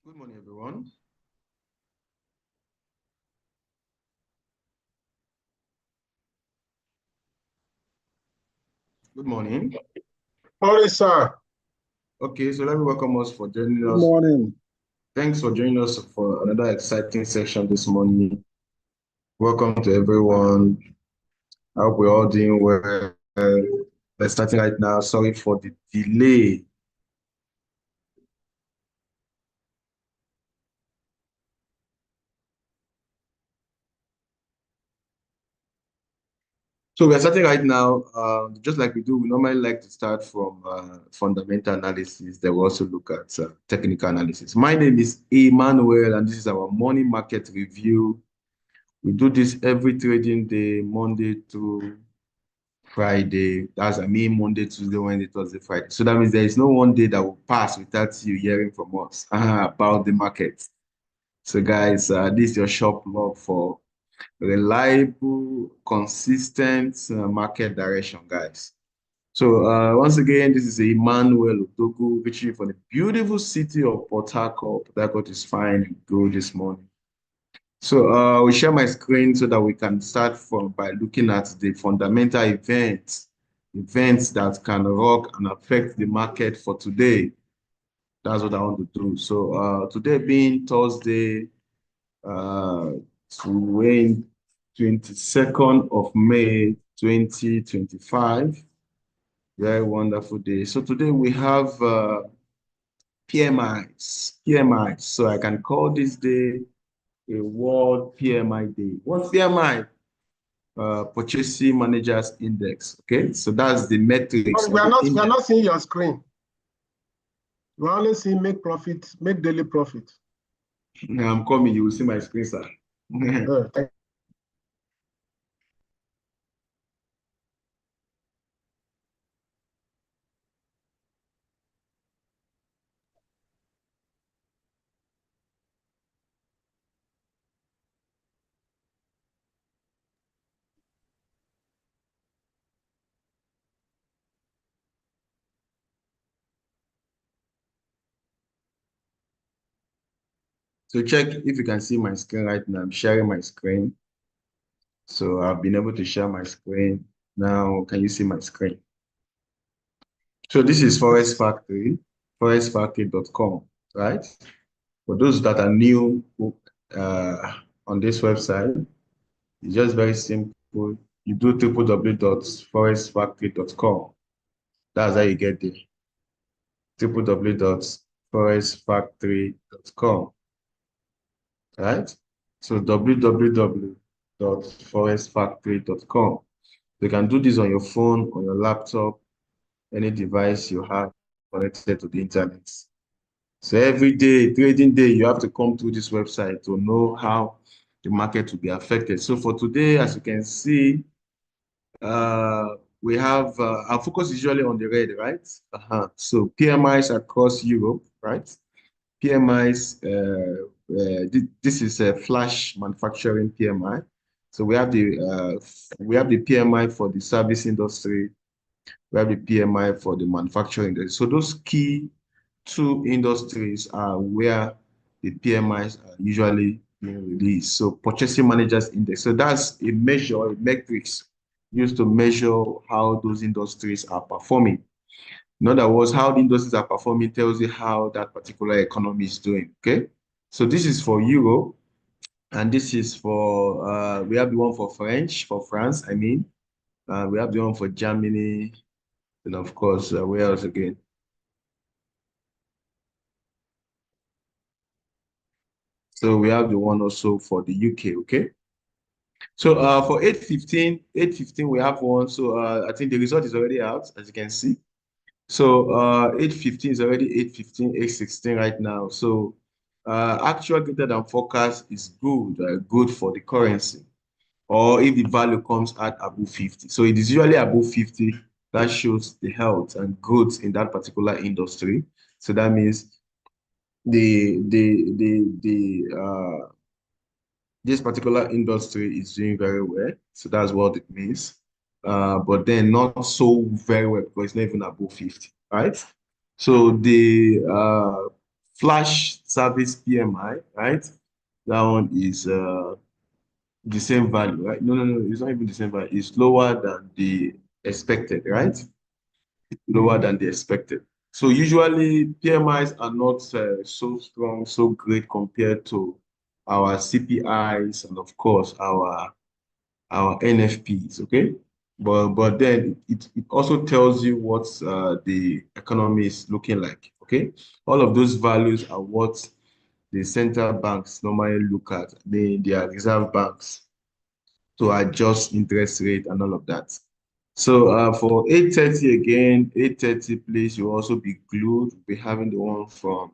Good morning, everyone. Good morning. Morning, sir. Okay, so let me welcome us for joining Good us. morning. Thanks for joining us for another exciting session this morning. Welcome to everyone. I hope we're all doing well. We're starting right now. Sorry for the delay. So we're starting right now. Just like we do, we normally like to start from fundamental analysis. Then we also look at technical analysis. My name is Emmanuel, and this is our morning market review. We do this every trading day, Monday to Friday. That's Monday, Tuesday, Wednesday, Thursday, Friday. So that means there is no one day that will pass without you hearing from us about the market. So guys, this is your shop log for reliable, consistent market direction, guys. So once again, this is Emmanuel Odogu, reaching for the beautiful city of Port Harcourt. Port Harcourt is fine and good this morning. So we share my screen so that we can start by looking at the fundamental events that can rock and affect the market for today. That's what I want to do. So today being Thursday, to 22nd of May, 2025. Very wonderful day. So today we have PMIs. So I can call this day a World PMI Day. What's PMI? Purchasing Managers Index. Okay, so that's the metrics. We are not seeing your screen. We only see make daily profit. I'm coming. You will see my screen, sir. So check if you can see my screen right now. I'm sharing my screen. So I've been able to share my screen. Now, can you see my screen? So this is Forex Factory, forexfactory.com, right? For those that are new on this website, it's just very simple. You do www.forestfactory.com. That's how you get there. www.forestfactory.com. Right? So www.forestfactory.com. You can do this on your phone, on your laptop, any device you have connected to the internet. So every day, trading day, you have to come through this website to know how the market will be affected. So for today, as you can see, we have our focus is usually on the red, right? So PMIs across Europe, right? PMIs, this is a flash manufacturing PMI. So we have the PMI for the service industry. We have the PMI for the manufacturing industry. So those key two industries are where the PMIs are usually being released. So purchasing managers index. So that's a measure, a metrics used to measure how those industries are performing. In other words, how the industries are performing tells you how that particular economy is doing. Okay. So this is for Europe, and this is for we have the one for France, I mean. We have the one for Germany, and of course, where else again? So we have the one also for the UK, okay? So for 815, we have one. So I think the result is already out, as you can see. So 815 is already 815, 816 right now. So actual greater than forecast is good for the currency, or if the value comes at above 50. So it is usually above 50 that shows the health and growth in that particular industry. So that means this particular industry is doing very well. So that's what it means. But then not so very well because it's not even above 50, right? So the flash service PMI, right? That one is the same value, right? No, it's not even the same value. It's lower than the expected, right? Lower than the expected. So usually PMIs are not so strong, so great compared to our CPIs and of course our NFPs, okay? But then it also tells you what the economy is looking like, okay? All of those values are what the central banks normally look at. They are reserve banks to adjust interest rate and all of that. So for 830 again, 830 please, you also be glued. We'll be having the one from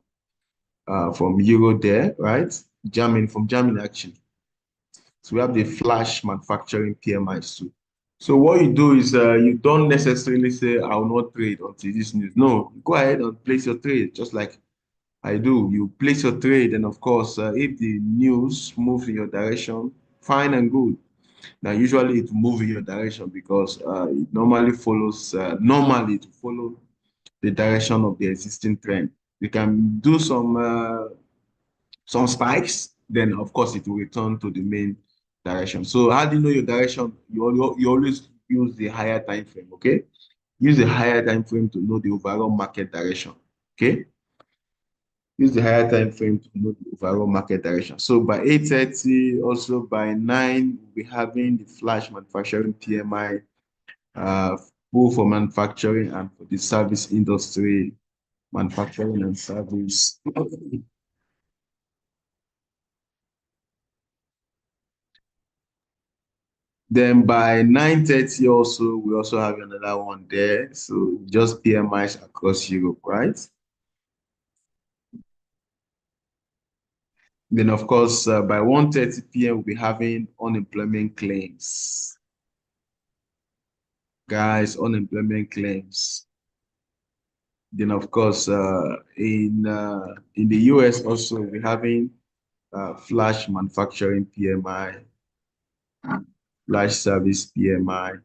Euro there, right? Germany, from Germany actually. So we have the flash manufacturing PMIs too. So what you do is you don't necessarily say, I will not trade until this news. No, go ahead and place your trade, just like I do. You place your trade, and of course, if the news moves in your direction, fine and good. Now, usually it moves in your direction because it normally normally to follow the direction of the existing trend. You can do some spikes, then of course it will return to the main direction. So how do you know your direction? You always use the higher time frame, okay? Use the higher time frame to know the overall market direction, okay? Use the higher time frame to know the overall market direction. So by 8:30, also by 9, we'll be having the flash manufacturing PMI, both for manufacturing and for the service industry, manufacturing and service. Then by 9:30 also, we also have another one there. So just PMIs across Europe, right? Then of course, by 1:30 p.m., we'll be having unemployment claims. Guys, unemployment claims. Then of course, in the US also, we're having flash manufacturing PMI, flash service PMI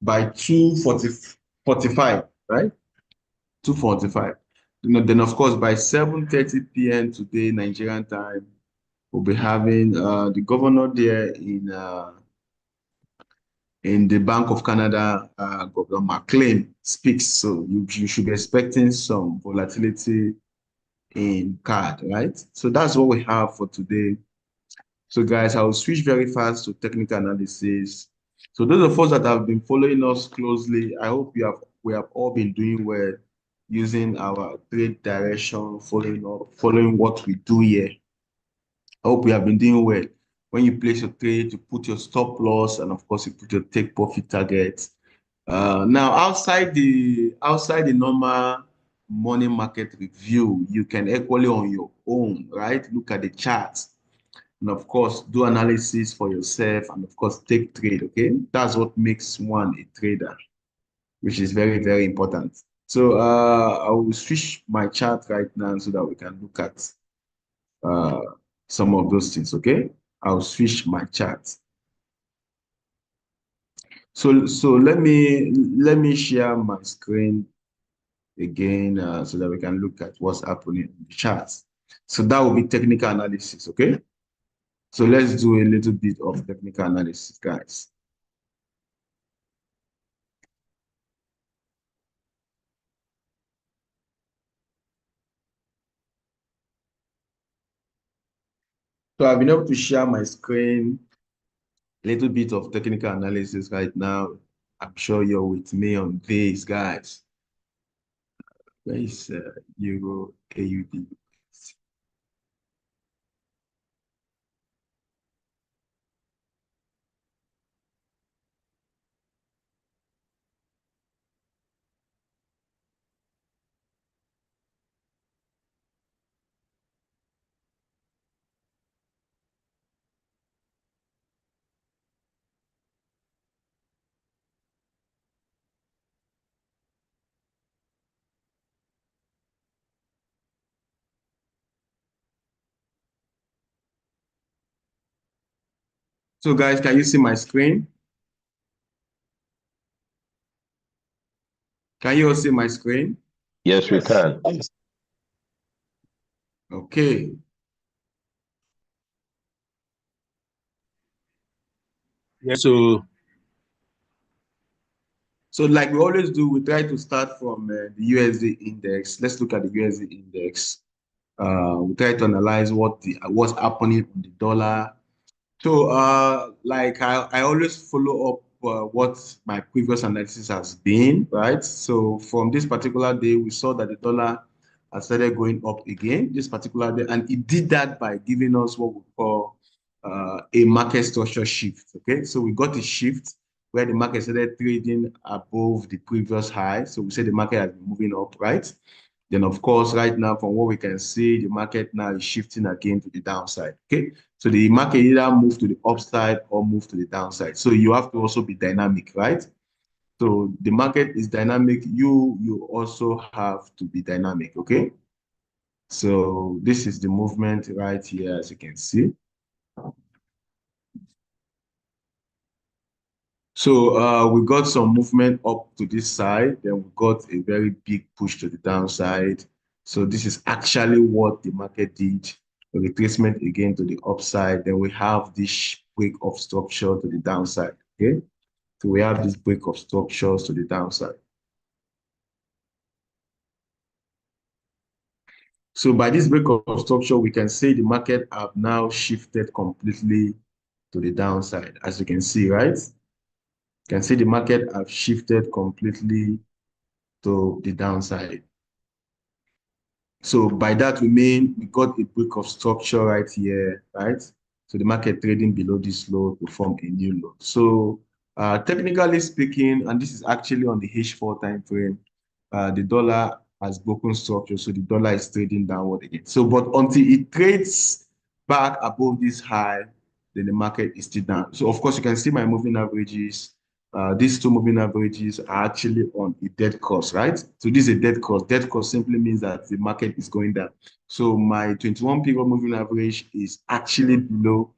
by 2:45, right? 2:45. Then of course by 7:30 p.m. today, Nigerian time, we'll be having the governor there in the Bank of Canada, Governor McLean speaks. So you should be expecting some volatility in CAD, right? So that's what we have for today. So guys, I will switch very fast to technical analysis. So those of us that have been following us closely, I hope we have all been doing well using our trade direction, following what we do here. I hope we have been doing well. When you place your trade, you put your stop loss, and of course, you put your take profit target. Now, outside the normal money market review, you can equally on your own, right? Look at the charts, and of course, do analysis for yourself, and of course, take trade. Okay, that's what makes one a trader, which is very, very important. So, I will switch my chart right now so that we can look at uh, some of those things, okay? I'll switch my chart. So let me share my screen again so that we can look at what's happening in the charts. So that will be technical analysis, okay? So let's do a little bit of technical analysis, guys. So I've been able to share my screen, a little bit of technical analysis right now. I'm sure you're with me on this, guys. Where is Euro AUD? So guys, can you see my screen? Can you all see my screen? Yes, we can. Okay. Yeah, so like we always do, we try to start from the USD index. Let's look at the USD index. We try to analyze what's happening on the dollar. So like I always follow up what my previous analysis has been, right? So from this particular day, we saw that the dollar has started going up again this particular day, and it did that by giving us what we call a market structure shift. Okay, so we got a shift where the market started trading above the previous high. So we say the market has been moving up, right? Then, of course, right now, from what we can see, the market now is shifting again to the downside. Okay, so the market either move to the upside or move to the downside. So you have to also be dynamic, right? So the market is dynamic. You also have to be dynamic. Okay. So this is the movement right here, as you can see. So we got some movement up to this side, then we got a very big push to the downside. So this is actually what the market did, a retracement again to the upside. Then we have this break of structure to the downside, okay? So we have this break of structures to the downside. So by this break of structure, we can say the market have now shifted completely to the downside, as you can see, right? You can see the market have shifted completely to the downside. So by that, we mean we got a break of structure right here, right? So the market trading below this low to form a new low. So technically speaking, and this is actually on the H4 time frame, the dollar has broken structure. So the dollar is trading downward again. So, but until it trades back above this high, then the market is still down. So of course, you can see my moving averages. These two moving averages are actually on a dead cross, right? So this is a dead cross. Dead cross simply means that the market is going down. So my 21 period moving average is actually below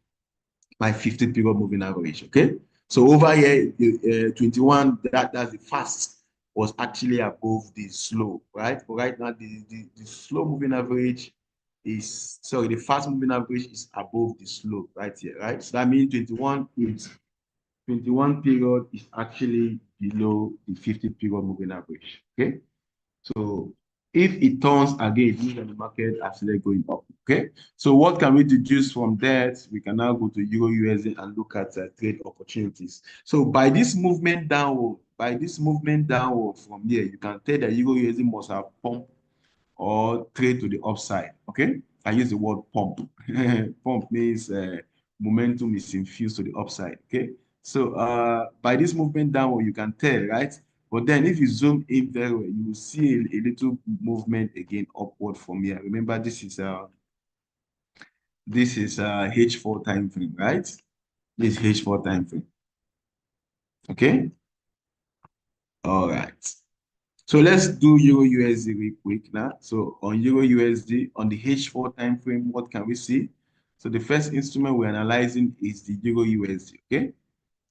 my 50 period moving average, okay? So over here, 21, that's the fast was actually above the slow, right? But right now, the slow moving average is, sorry, the fast moving average is above the slow right here, right? So that means 21 period is actually below the 50 period moving average, okay? So If it turns again, it means that the market actually going up. Okay. So what can we deduce from that? We can now go to Euro USD and look at trade opportunities. So by this movement downward, from here, you can tell that Euro USD must have pumped or trade to the upside. Okay. I use the word pump. Pump means momentum is infused to the upside. Okay. So by this movement downward, you can tell, right? But then if you zoom in very well, you will see a little movement again upward from here. Remember, this is H4 time frame, right? This is H4 time frame. Okay. All right. So let's do Euro USD real quick now. So on Euro USD, on the H4 time frame, what can we see? So the first instrument we're analyzing is the Euro USD. Okay.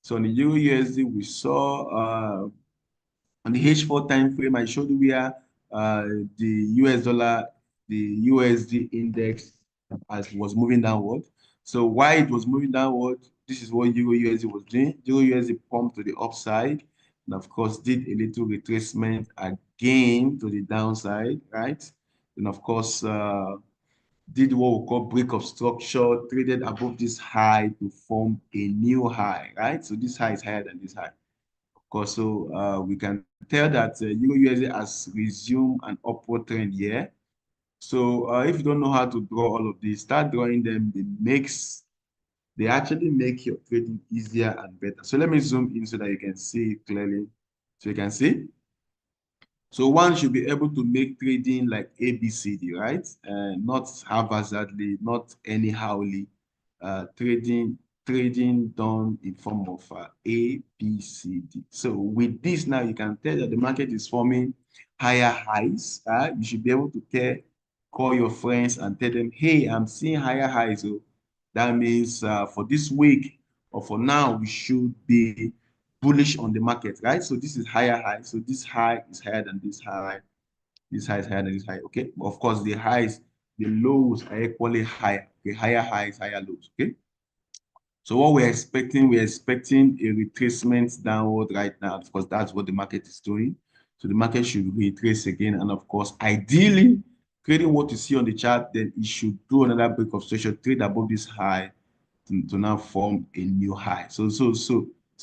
So on the Euro USD, we saw on the H4 time frame, I showed you where the US dollar, the USD index was moving downward. So why it was moving downward, this is what Euro USD was doing. Euro USD pumped to the upside and of course did a little retracement again to the downside, right? And of course, did what we call break of structure, traded above this high to form a new high, right? So this high is higher than this high. Of course, so we can tell that Euro USD has resumed an upward trend here. So if you don't know how to draw all of these, start drawing them. They actually make your trading easier and better. So let me zoom in so that you can see it clearly. So you can see. So one should be able to make trading like ABCD, right? Not haphazardly, not anyhowly. Trading done in form of A, B, C, D. So with this now, you can tell that the market is forming higher highs. You should be able to call your friends and tell them, hey, I'm seeing higher highs. So that means for this week or for now, we should be bullish on the market, right? So this is higher high. So this high is higher than this high. This high is higher than this high. Okay. Of course, the lows are equally higher. Okay. Higher highs, higher lows. Okay. So what we're expecting a retracement downward right now. Of course, that's what the market is doing. So the market should retrace again. And of course, ideally, creating what you see on the chart, then it should do another break of structure, trade above this high to now form a new high. So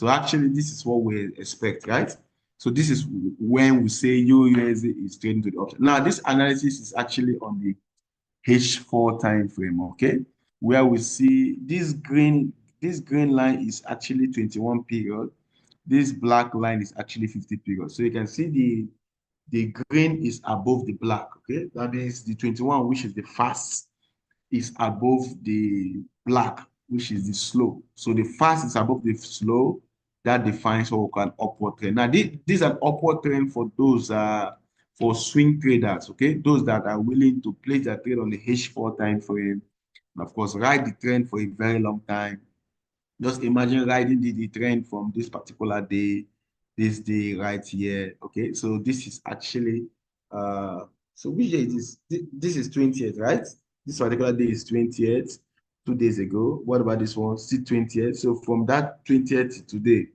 actually, this is what we expect, right? So this is when we say USD is trading to the upside. Now, this analysis is actually on the H4 time frame, okay? Where we see this green line is actually 21 period. This black line is actually 50 period. So you can see the green is above the black, okay? That means the 21, which is the fast, is above the black, which is the slow. So the fast is above the slow. That defines what we call an upward trend. Now, this is an upward trend for those for swing traders, okay? Those that are willing to place their trade on the H4 time frame. And of course, ride the trend for a very long time. Just imagine riding the trend from this particular day, this day right here. Okay, so this is actually so which day is this? This is 20th, right? This particular day is 20th, 2 days ago. What about this one? Still 20th. So from that 20th to today,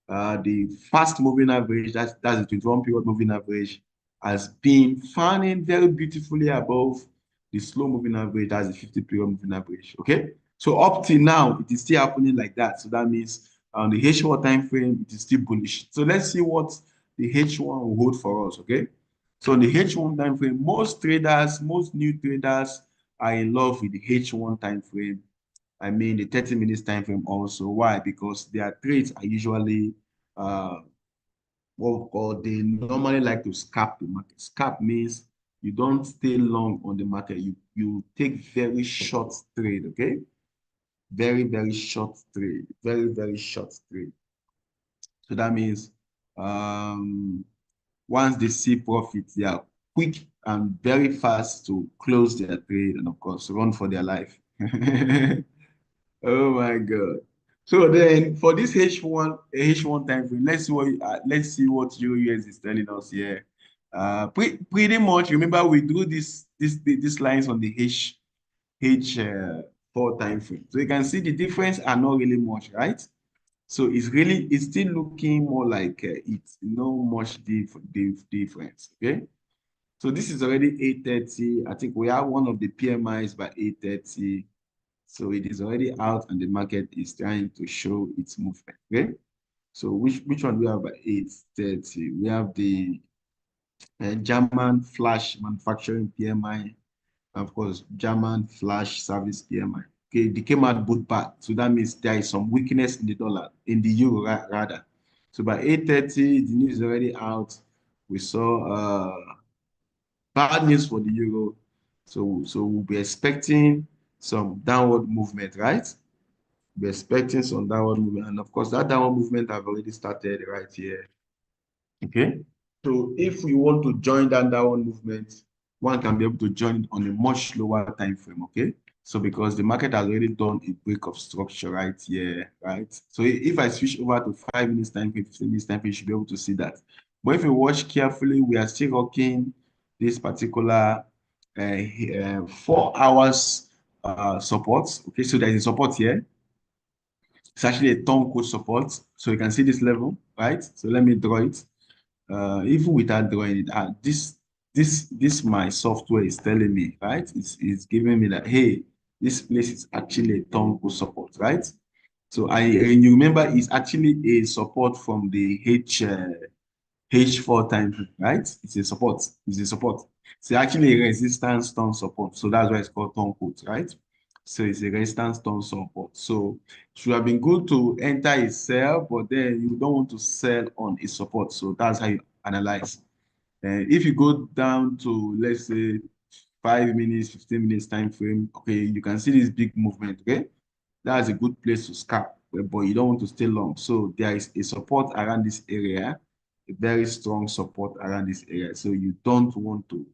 the fast moving average, that's the 21 period moving average, has been fanning very beautifully above the slow moving average, that's the 50 period moving average. Okay. So up till now, it is still happening like that. So that means on the H1 time frame, it is still bullish. So let's see what the H1 will hold for us. Okay. So on the H1 time frame, most new traders are in love with the H1 time frame. I mean the 30 minutes time frame also. Why? Because their trades are usually what we call, they normally like to scalp the market. Scalp means you don't stay long on the market. You take very short trade, okay? Very, very short trade. Very, very short trade. So that means once they see profit, they are quick and very fast to close their trade and of course run for their life. Oh my God. So then for this H1 time frame, let's see what US is telling us here. Pretty much, remember we drew these lines on the H4 time frame. So you can see the difference are not really much, right? So it's still looking more like it's no much difference, okay? So this is already 8:30. I think we have one of the PMIs by 8:30. So it is already out and the market is trying to show its movement. Okay. So which one do we have by 8:30? We have the German flash manufacturing PMI, of course, German flash service PMI. Okay, they came out both back. So that means there is some weakness in the dollar, in the euro rather. So by 8:30, the news is already out. We saw bad news for the euro. So we'll be expecting some downward movement, right? We're expecting some downward movement. And of course, that downward movement have already started right here. Okay. So if we want to join that downward movement, one can be able to join it on a much lower time frame. Okay. So because the market has already done a break of structure right here, right? So if I switch over to 5 minutes time frame, 15 minutes time frame, you should be able to see that. But if you watch carefully, we are still rocking this particular 4 hours support. Okay, so there is a support here. It's actually a turn code support. So you can see this level, right? So let me draw it. Even without drawing it, this my software is telling me, right? It's giving me that, hey, this place is actually a turn code support, right? So and you remember it's actually a support from the H4 time, right? It's a support. It's a support. It's actually a resistance turn support. So that's why it's called turn code, right? So it's a resistance turn support. So it should have been good to enter a sell, but then you don't want to sell on a support. So that's how you analyze. And if you go down to, let's say, 5 minutes, 15 minutes time frame, okay, you can see this big movement, okay? That's a good place to scalp, but you don't want to stay long. So there is a support around this area, a very strong support around this area. So you don't want to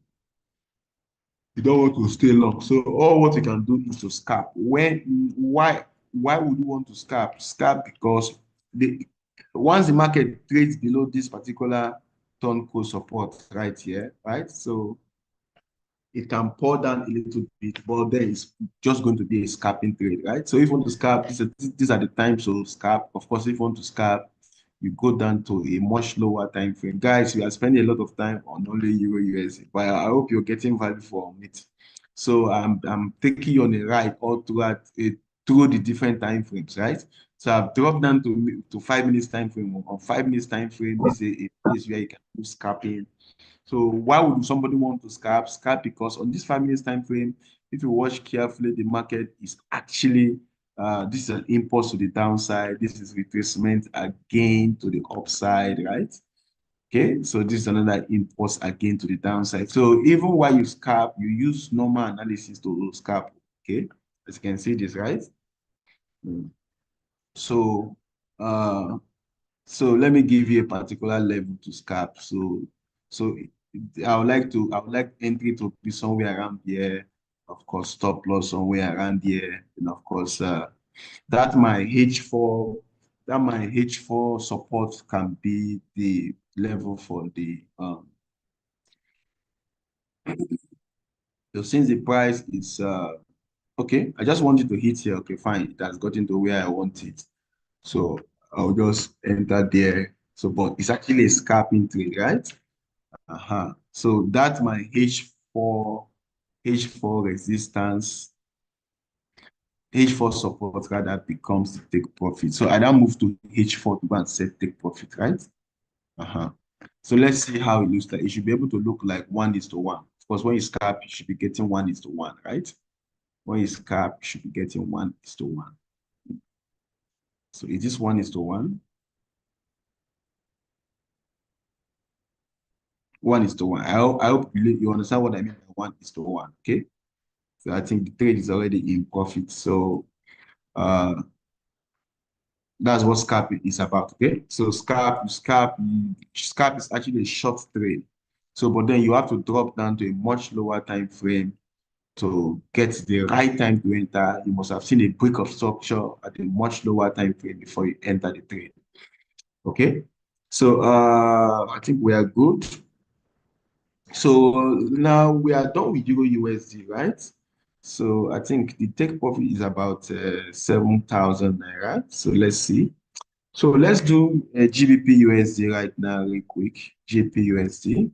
stay long. So all what you can do is to scalp. Why would you want to scalp? Scalp because once the market trades below this particular turn code support right here, right? So it can pour down a little bit, but then it's just going to be a scalping trade, right? So if you want to scalp, these are the times to scalp. Of course, if you want to scalp, you go down to a much lower time frame. Guys, we are spending a lot of time on only Euro USD, but I hope you're getting value from it. So I'm taking you on a ride all throughout it through the different time frames, right? So I've dropped down to 5 minutes time frame. On 5 minutes time frame, this is a place where you can do scalping. So why would somebody want to scalp? Scalp because on this 5 minutes time frame, if you watch carefully, the market is actually this is an impulse to the downside. This is retracement again to the upside, right? Okay, so this is another impulse again to the downside. So even while you scalp, you use normal analysis to scalp. Okay, as you can see this, right? So so let me give you a particular level to scalp. So I would like entry to be somewhere around here. Of course, stop loss somewhere around here. And of course, that my H4, that my H4 support can be the level for the so since the price is okay, I just want you to hit here. Okay, fine. It has gotten to where I want it. So I'll just enter there. So, but it's actually a scalping trade, right? So that's my H4 resistance, H4 support rather becomes the take profit. So I now move to H4 to go and set take profit, right? So let's see how it looks like. It should be able to look like 1:1. Of course, when you scalp, you should be getting 1:1, right? When you scalp, you should be getting 1:1. So is this 1:1? 1:1. I hope you understand what I mean by 1:1. Okay. So I think the trade is already in profit. So that's what scalp is about. Okay. So scalp is actually a short trade. So, but then you have to drop down to a much lower time frame to get the right time to enter. You must have seen a break of structure at a much lower time frame before you enter the trade. Okay. So I think we are good. So now we are done with Euro USD, right? So I think the take profit is about 7,000 naira. So let's see. So let's do GBP USD right now, real quick. GBP USD.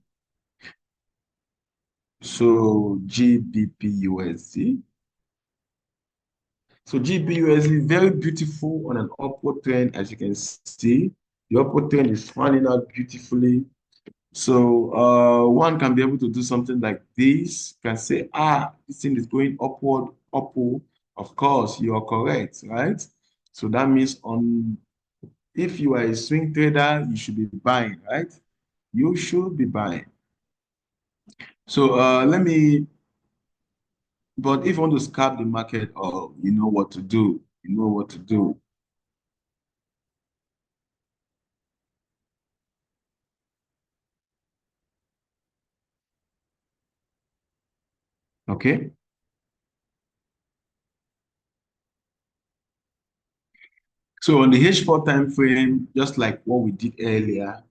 So GBPUSD. So GBPUSD very beautiful on an upward trend, as you can see. The upward trend is fanning out beautifully. So one can be able to do something like this. Can say, this thing is going upward, upward. Of course, you are correct, right? So that means if you are a swing trader, you should be buying, right? You should be buying. So but if you want to scalp the market, you know what to do. You know what to do. Okay. So on the H4 time frame, just like what we did earlier,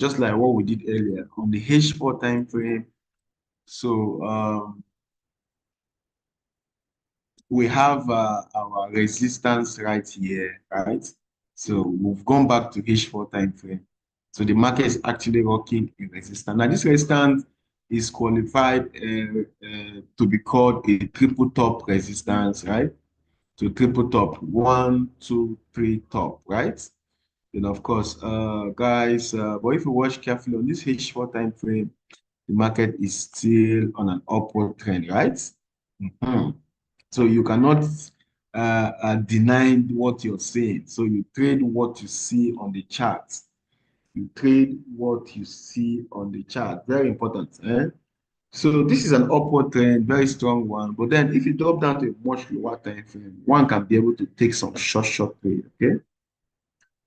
on the H4 time frame, so we have our resistance right here, right? So we've gone back to H4 time frame. So the market is actually rocking in resistance. Now this resistance is qualified to be called a triple top resistance, right? To triple top, 1, 2, 3 top, right? Then of course, guys, but if you watch carefully on this H4 time frame, the market is still on an upward trend, right? So you cannot deny what you're saying. So you trade what you see on the chart. You trade what you see on the chart. Very important. So this is an upward trend, very strong one. But then if you drop down to a much lower time frame, one can be able to take some short trade. Okay,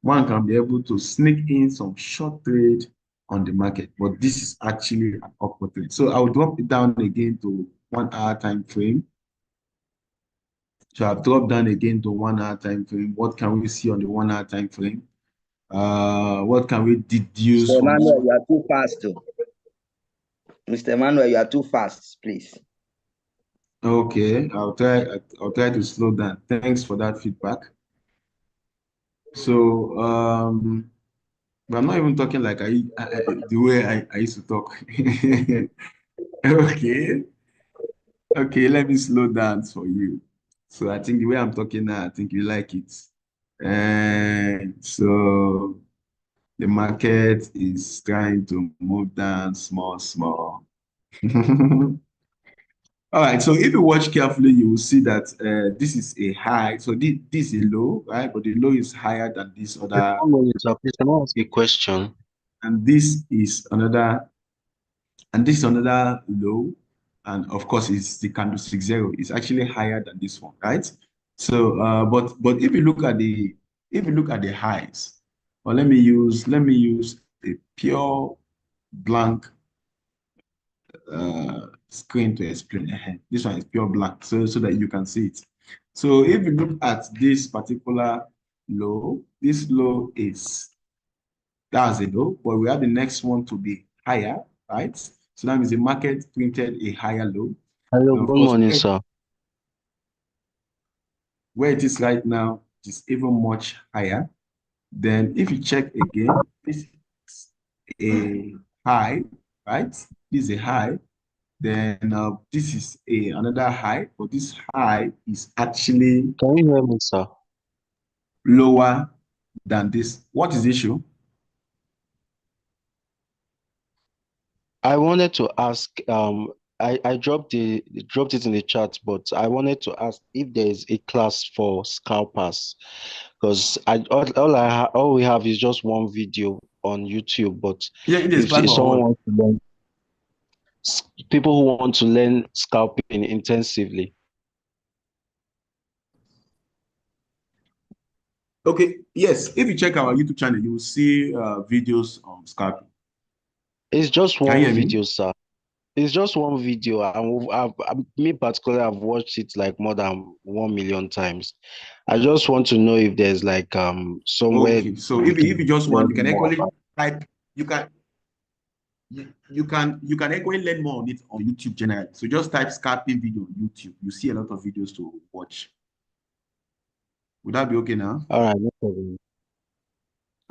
one can be able to sneak in some short trade on the market. But this is actually an upward trend. So I'll drop it down again to 1 hour time frame. So I've dropped down again to 1 hour time frame. What can we see on the 1 hour time frame? What can we deduce Mr. from? Emmanuel, you are too fast, too. Mr. Emmanuel, you are too fast, please. Okay, I'll try to slow down. Thanks for that feedback. So but I'm not even talking like the way I used to talk. Okay. Okay, let me slow down for you. So I think the way I'm talking now, I think you like it. And so the market is trying to move down small, small. All right, so if you watch carefully, you will see that this is a high. So this is a low, right? But the low is higher than this other, Please, can I ask a question? and this is another low. And of course, it's the candlestick zero. It's actually higher than this one, right? So, but if you look at the highs, or let me use a pure blank screen to explain. This one is pure black, so that you can see it. So if you look at this particular low, this low that's a low, but we have the next one to be higher, right? So that means the market printed a higher low. Hello, And of good course, morning, sir. where it is right now is even much higher. Then if you check again, this is a high, right? This is a high. Then this is another high, but this high is actually Can you hear me, sir? lower than this. What is the issue? I wanted to ask, I dropped it in the chat, but I wanted to ask if there is a class for scalpers, because all we have is just one video on YouTube, but Yeah, it is if class for someone what? wants to learn, people who want to learn scalping intensively. Okay, yes. If you check our YouTube channel, you will see videos on scalping. It's just Can you one hear me? video, sir. It's just one video, and me particularly, I've watched it like more than 1 million times. I just want to know if there's like somewhere Okay, so we if you can just want, you learn can more actually about. type. You can actually learn more on it on YouTube generally. So just type scalping video on YouTube. You see a lot of videos to watch. Would that be okay now? All right, no problem.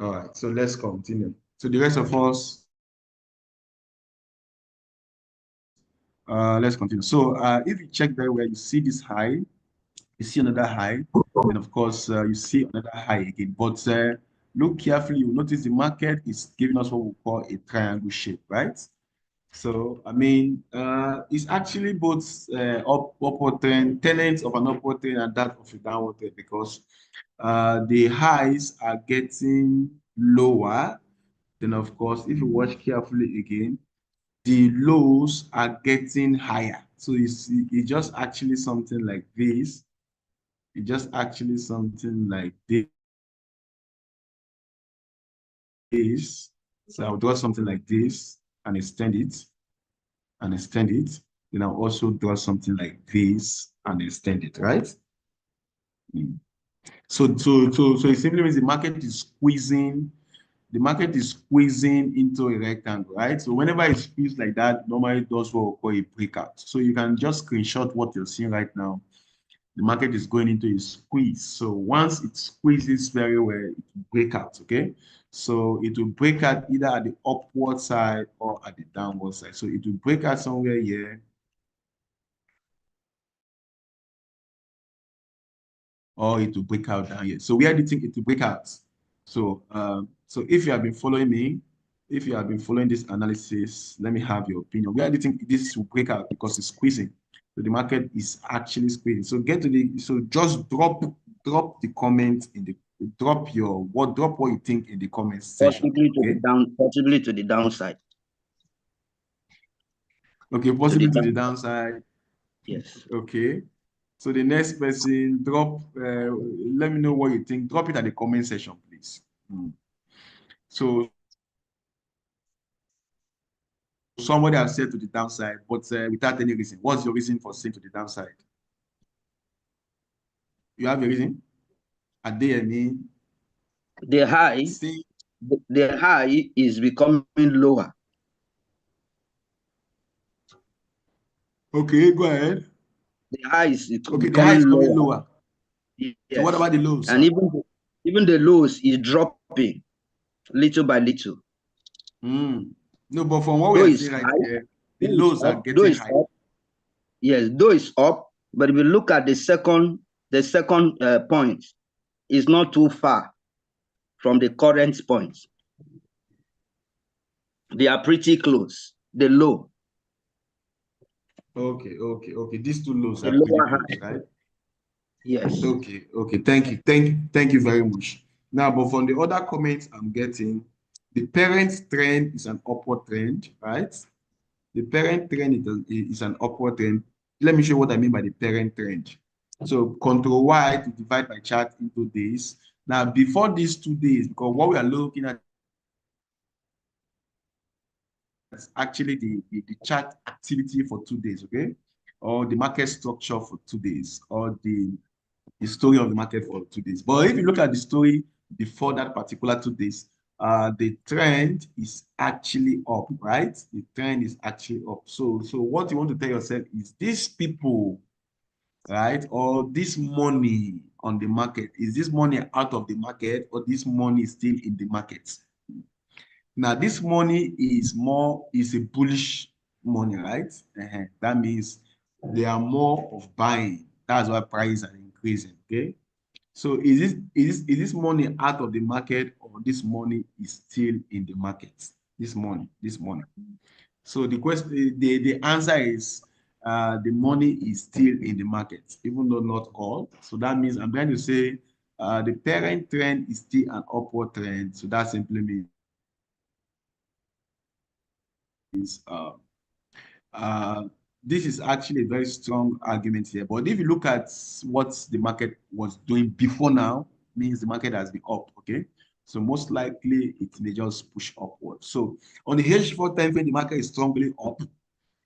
All right, so let's continue. So the rest of us let's continue. So if you check very well, you see this high, you see another high, and of course, you see another high again. But look carefully, you notice the market is giving us what we call a triangle shape, right? So, I mean, it's actually both upward trend, tenets of an upward trend and that of a downward trend, because the highs are getting lower. Then, of course, if you watch carefully again, the lows are getting higher. So you see, it's just actually something like this. It's just actually something like this. So I'll draw something like this and extend it and extend it. Then I'll also draw something like this and extend it, right? So it simply means the market is squeezing into a rectangle, right? So whenever it squeezes like that, normally it does what we call a breakout. So you can just screenshot what you're seeing right now. The market is going into a squeeze. So once it squeezes very well, it will break out, okay? So it will break out either at the upward side or at the downward side. So it will break out somewhere here, or it will break out down here. So where do you think it will break out? So, so if you have been following me, if you have been following this analysis, let me have your opinion. Where do you think this will break out? Because it's squeezing. So the market is actually squeezing. So just drop the comment in the drop what you think in the comments section. Possibly to the downside. Okay, possibly to the downside. Yes. Okay. So the next person, let me know what you think. Drop it at the comment section, please. So somebody has said to the downside, but without any reason. What's your reason for saying to the downside? You have a reason? The high is becoming lower. Okay, go ahead. The high is okay. The high is coming lower. Yes. So what about the lows? And even the lows is dropping little by little. No, but from what we are seeing right here, the lows are getting higher. Yes, though it's up, but if you look at the second point, it's not too far from the current point. They are pretty close. The low. Okay. These two lows are pretty close, right? Yes. Okay. Thank you very much. Now, but from the other comments I'm getting, the parent trend is an upward trend, right? The parent trend is an upward trend. Let me show you what I mean by the parent trend. So Control Y to divide my chart into days. Now, before these 2 days, because what we are looking at is actually the chart activity for 2 days, okay? Or the market structure for 2 days, or the story of the market for 2 days. But if you look at the story before that particular 2 days, the trend is actually up, right? The trend is actually up. So what you want to tell yourself is these people, right, or this money on the market, is this money out of the market, or this money is still in the market? Now, this money is a bullish money, right? That means they are more of buying. That's why prices are increasing, okay? So is this money out of the market, or this money is still in the market? This money. So the question, the answer is the money is still in the market, even though not all. So that means I'm trying to say the parent trend is still an upward trend. So that simply means this is actually a very strong argument here. But if you look at what the market was doing before now, means the market has been up, okay? So most likely it may just push upward. So on the H4 time frame, the market is strongly up.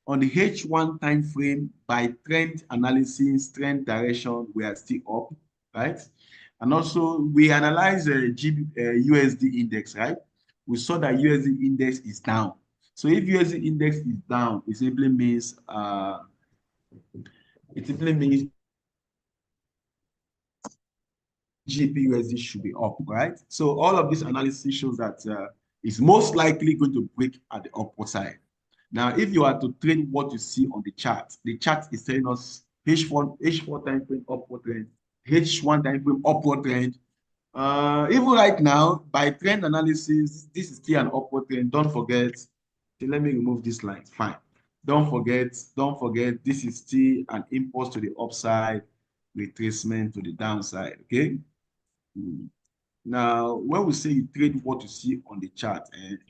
On the H1 time frame, by trend analysis, trend direction, we are still up, right? And also we analyze the USD index, right? We saw that USD index is down. So if USD index is down, it simply means GBP/USD should be up, right? So all of this analysis shows that it's most likely going to break at the upward side. Now, if you are to trade what you see on the chart is telling us H4 time frame upward trend, H1 time frame upward trend. Even right now, by trend analysis, this is still an upward trend. Don't forget. Okay, let me remove this line. Fine. Don't forget, this is still an impulse to the upside, retracement to the downside. Okay. Now, when we say you trade what you see on the chart,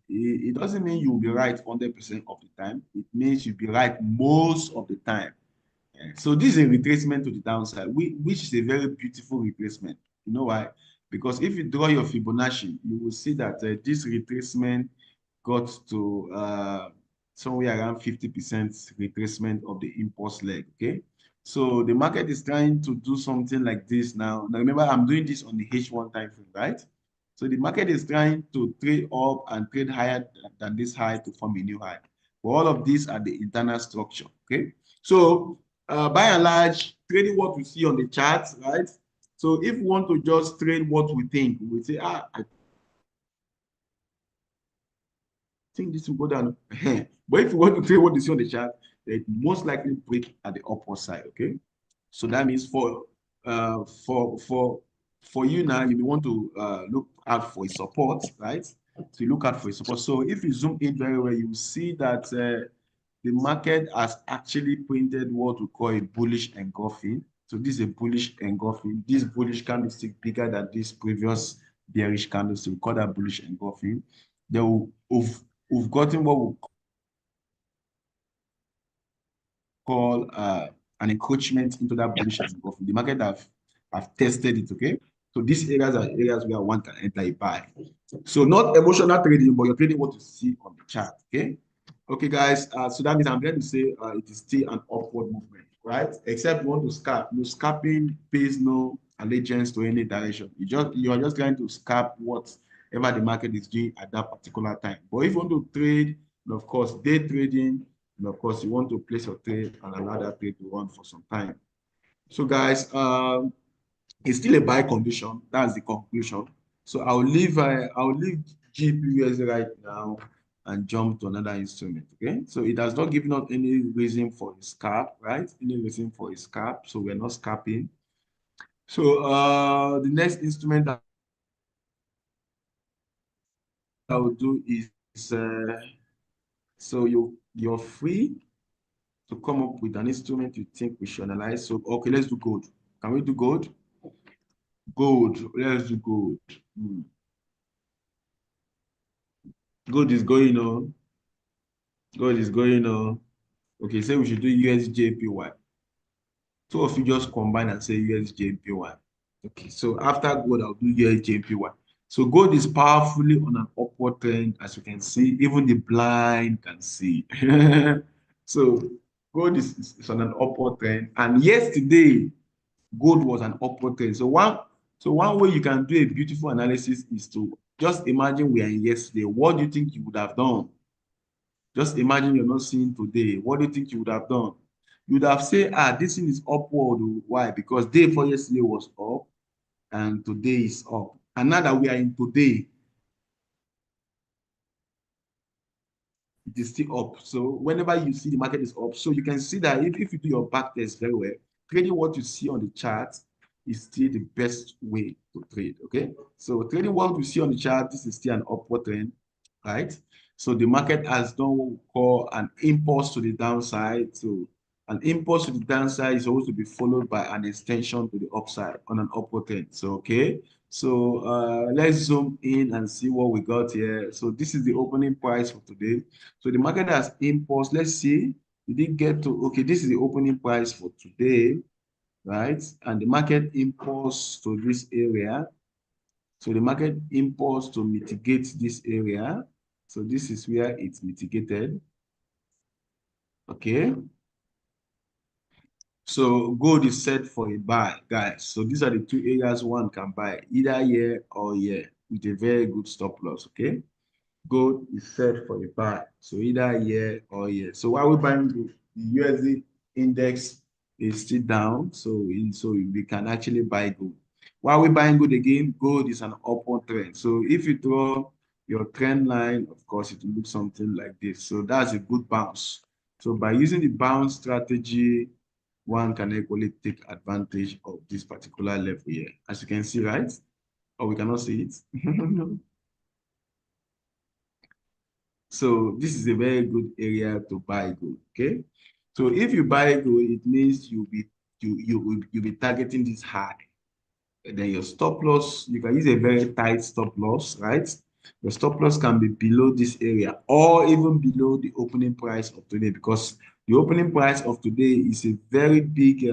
it doesn't mean you'll be right 100% of the time. It means you'll be right most of the time. So this is a retracement to the downside, which is a very beautiful retracement. You know why? Because if you draw your Fibonacci, you will see that this retracement got to somewhere around 50% retracement of the impulse leg. Okay. So the market is trying to do something like this now. Now remember, I'm doing this on the H1 time frame, right? So the market is trying to trade up and trade higher than this high to form a new high. But all of these are the internal structure. Okay. So by and large, trading what we see on the chart, right? So if we want to just trade what we think, we say, I think this will go down. But if you want to trade what you see on the chart, it most likely break at the upward side. Okay, so that means for you now, you want to look out for a support, right? So you look out for a support. So if you zoom in very well, you will see that the market has actually printed what we call a bullish engulfing. So this is a bullish engulfing. This bullish candlestick bigger than this previous bearish candlestick. We call that bullish engulfing. Then we've gotten what we call an encroachment into that bullish engulfing. The market have tested it, okay? So these areas are areas where one can enter a buy. So not emotional trading, but you're trading what you see on the chart, okay? Okay, guys, so that means I'm going to say it is still an upward movement, right? Except you want to scalp. No scalping pays no allegiance to any direction. You are just trying to scalp whatever the market is doing at that particular time. But if you want to trade, and of course, day trading, and of course, you want to place your trade and allow that trade to run for some time. So, guys, it's still a buy condition. That's the conclusion. So I'll leave GPUSD right now and jump to another instrument. Okay, so it has not given us any reason for a scalp, right? Any reason for a scalp, so we're not scalping. So the next instrument I will do is so you're free to come up with an instrument you think we should analyze. So okay, let's do gold. Can we do gold? Gold. Let's do gold. Gold is going on. Gold is going on. Okay, say we should do USJPY. Two of you just combine and say USJPY. Okay, so after gold, I'll do USJPY. So gold is powerfully on an upward trend, as you can see. Even the blind can see. So gold is on an upward trend. And yesterday, gold was an upward trend. So one way you can do a beautiful analysis is to just imagine we are in yesterday. What do you think you would have done? Just imagine you're not seeing today. What do you think you would have done? You would have said, this thing is upward. Why? Because day before yesterday was up and today is up. And now that we are in today, it is still up. So whenever you see the market is up, so you can see that if you do your back test very well, trading what you see on the chart is still the best way to trade, okay? So trading what you see on the chart, this is still an upward trend, right? So the market has done what we call an impulse to the downside. So an impulse to the downside is supposed to be followed by an extension to the upside on an upward trend. So, okay. So let's zoom in and see what we got here. So this is the opening price for today. So the market has impulse. Let's see. We did get to, okay, this is the opening price for today, right? And the market impulse to this area. So the market impulse to mitigate this area. So this is where it's mitigated. Okay. So gold is set for a buy, guys. So these are the two areas one can buy, either here or here, with a very good stop loss, okay? Gold is set for a buy. So either here or here. So while we're buying gold, the USD index is still down. So we can actually buy gold. While we're buying gold again, gold is an upward trend. So if you your trend line, of course, it will look something like this. So that's a good bounce. So by using the bounce strategy, one can equally take advantage of this particular level here. As you can see, right? Or we cannot see it. So this is a very good area to buy gold, okay? So if you buy gold, it means you'll be targeting this high. And then your stop loss, you can use a very tight stop loss, right? Your stop loss can be below this area or even below the opening price of today, because the opening price of today is a very big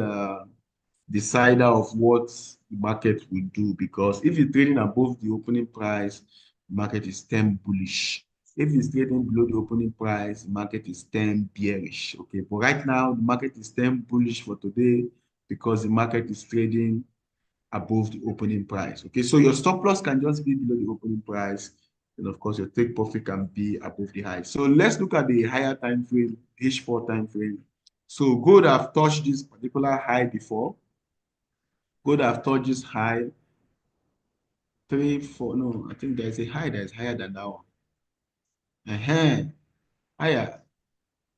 decider of what the market will do. Because if you're trading above the opening price, the market is 10 bullish. If it's trading below the opening price, the market is 10 bearish. Okay, but right now the market is 10 bullish for today because the market is trading above the opening price. Okay, so your stop loss can just be below the opening price, and of course your take profit can be above the high. So let's look at the higher time frame, H4 time frame. So gold have touched this particular high before. Gold have touched this high 3, 4. No, I think there's a high that is higher than that one. Higher.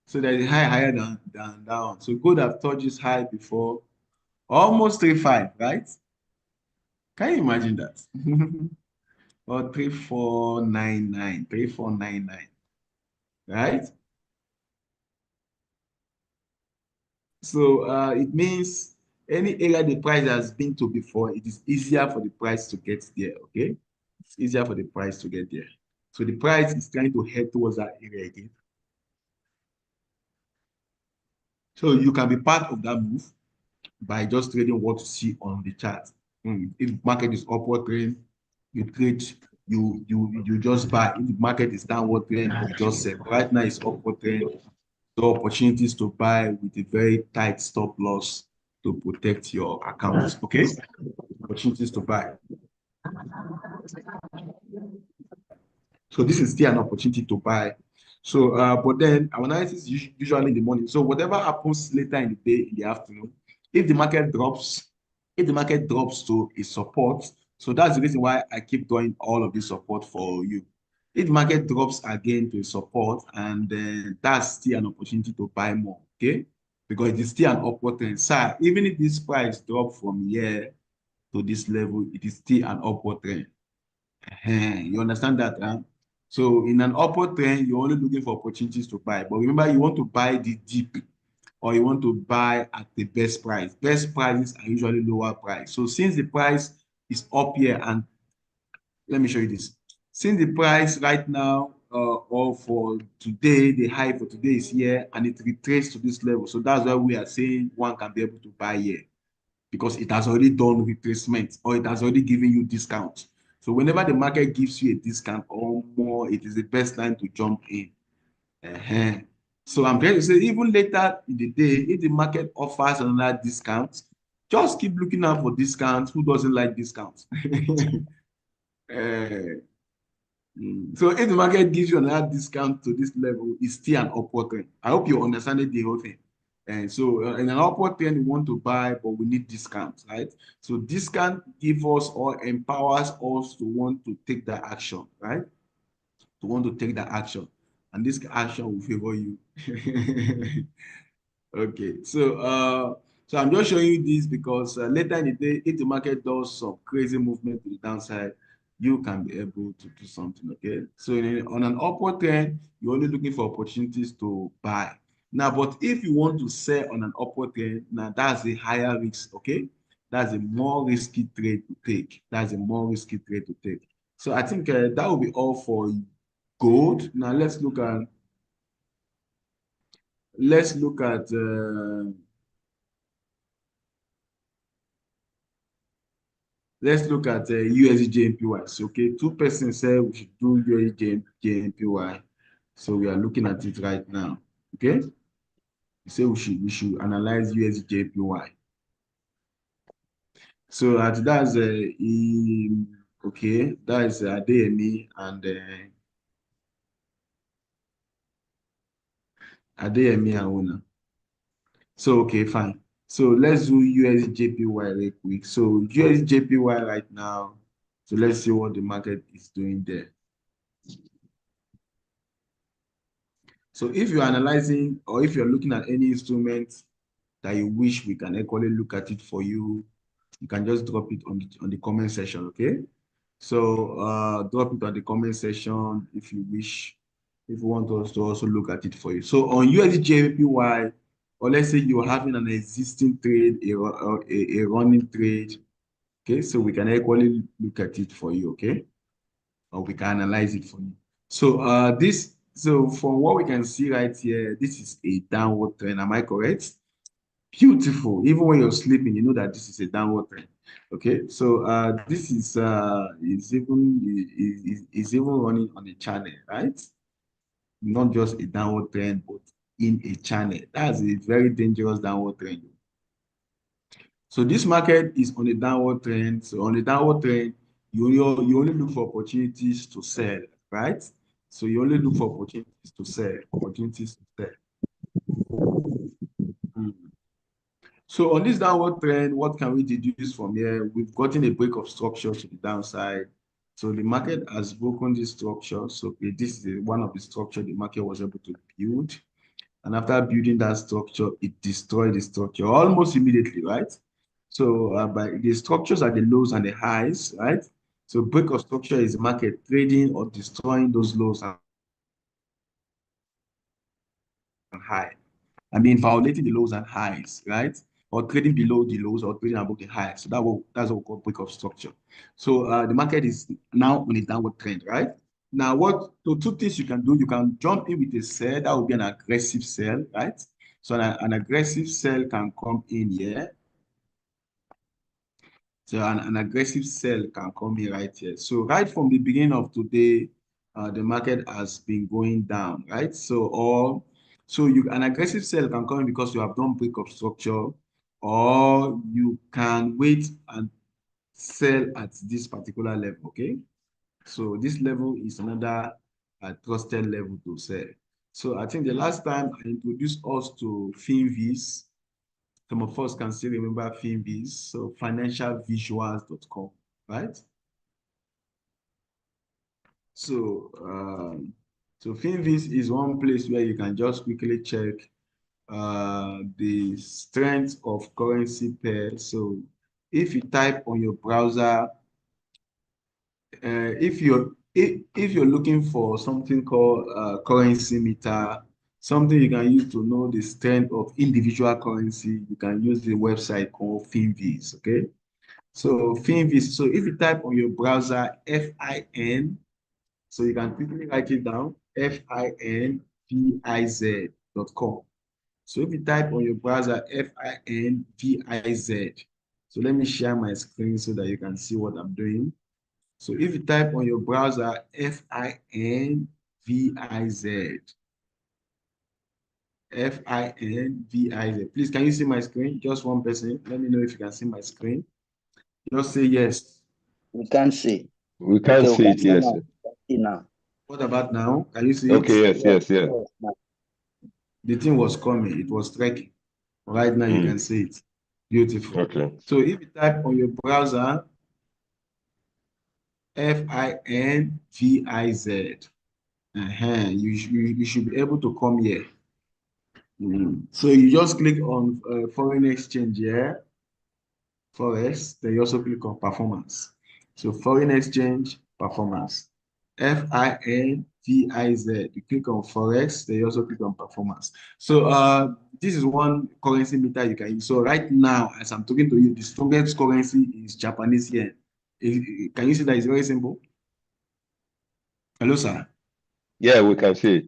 So there's a high higher than that one. So gold have touched this high before, almost 3.5, right? Can you imagine that? Or 3.499, 3.499, right? So it means any area the price has been to before, it is easier for the price to get there, okay? It's easier for the price to get there. So the price is trying to head towards that area again. So you can be part of that move by just trading what you see on the chart. If market is upward trend, you trade, you just buy. If the market is downward trend, you just sell. Right now it's upward trend. So opportunities to buy with a very tight stop loss to protect your accounts. Okay, opportunities to buy. So this is still an opportunity to buy. So, but then our analysis is usually in the morning. So whatever happens later in the day, in the afternoon, if the market drops, to a support, so that's the reason why I keep doing all of this support for you. If the market drops again to a support, and then that's still an opportunity to buy more, okay? Because it is still an upward trend. So even if this price drop from here to this level, it is still an upward trend. You understand that, huh? So in an upward trend, you're only looking for opportunities to buy. But remember, you want to buy the deep, or you want to buy at the best price. Best prices are usually lower price. So since the price is up here, and let me show you this. Since the price right now, or for today, the high for today is here, and it retraced to this level. So that's why we are saying one can be able to buy here, because it has already done retracement, or it has already given you discount. So whenever the market gives you a discount or more, it is the best time to jump in. So I'm trying to say, even later in the day, if the market offers another discount, just keep looking out for discounts. Who doesn't like discounts? So if the market gives you another discount to this level, it's still an upward trend. I hope you understand the whole thing. And so in an upward trend, we want to buy, but we need discounts, right? So discount gives us or empowers us to want to take that action, right? To want to take that action. And this action will favor you. Okay, so I'm just showing you this because later in the day, if the market does some crazy movement to the downside, you can be able to do something. Okay, so on an upward trend, you're only looking for opportunities to buy. Now, but if you want to sell on an upward trend, now that's a higher risk. Okay, that's a more risky trade to take. That's a more risky trade to take. So I think that will be all for gold. Now let's look at USD So, okay, two persons said we should do USD So we are looking at it right now. Okay, we say we should analyze USD So that's okay, that is Adeyemi and Una. So okay, fine. So let's do USD real quick. So USD right now. So let's see what the market is doing there. So if you're analyzing or if you're looking at any instrument that you wish we can equally look at it for you, you can just drop it on the comment section, okay? So drop it on the comment section if you wish, if you want us to also look at it for you. So on USDJPY, or let's say you're having an existing trade, a running trade, okay? So we can equally look at it for you, okay? Or we can analyze it for you. So so from what we can see right here, this is a downward trend. Am I correct? Beautiful. Even when you're sleeping, you know that this is a downward trend. Okay, so this is even running on a channel, right? Not just a downward trend, but in a channel. That's a very dangerous downward trend. So this market is on a downward trend. So on a downward trend, you only look for opportunities to sell, right? So you only look for opportunities to sell, So on this downward trend, what can we deduce from here? We've gotten a break of structure to the downside. So the market has broken this structure. So this is one of the structure the market was able to build. And after building that structure, it destroyed the structure almost immediately, right? So by the structures are the lows and the highs, right? So break of structure is the market trading or destroying those lows and high. I mean, violating the lows and highs, right? Or trading below the lows or trading above the highs. So that's what we call break of structure. So the market is now on a downward trend, right? Now, two things you can do, you can jump in with a sell, that would be an aggressive sell, right? So an aggressive sell can come in here. So an aggressive sell can come in right here. So right from the beginning of today, the market has been going down, right? So an aggressive sell can come in because you have done break of structure, or you can wait and sell at this particular level, okay? So this level is another trusted level to sell. So I think the last time I introduced us to FinViz, some of us can still remember FinViz, so financialvisuals.com, right? So FinViz is one place where you can just quickly check the strength of currency pairs. So if you type on your browser, if you're looking for something called currency meter, something you can use to know the strength of individual currency, you can use the website called FinViz, okay? So FinViz, so if you type on your browser FIN, so you can quickly write it down, FINVIZ.com. So if you type on your browser FINVIZ, so let me share my screen so that you can see what I'm doing. So if you type on your browser FINVIZ, FINVIZ, please, can you see my screen? Just one person. Let me know if you can see my screen. Just say yes. We can't see. We can't see it, yes. See now. What about now? Can you see Okay, it? yes. The thing was coming. It was striking. Right now, you can see it. Beautiful. Okay. So if you type on your browser FINVIZ, you should be able to come here. So you just click on foreign exchange here, Forex, then you also click on performance. So foreign exchange performance, FINVIZ. You click on Forex, then you also click on performance. So this is one currency meter you can use. So right now, as I'm talking to you, the strongest currency is Japanese yen. Can you see that it's very simple? Hello, sir. Yeah, we can see it.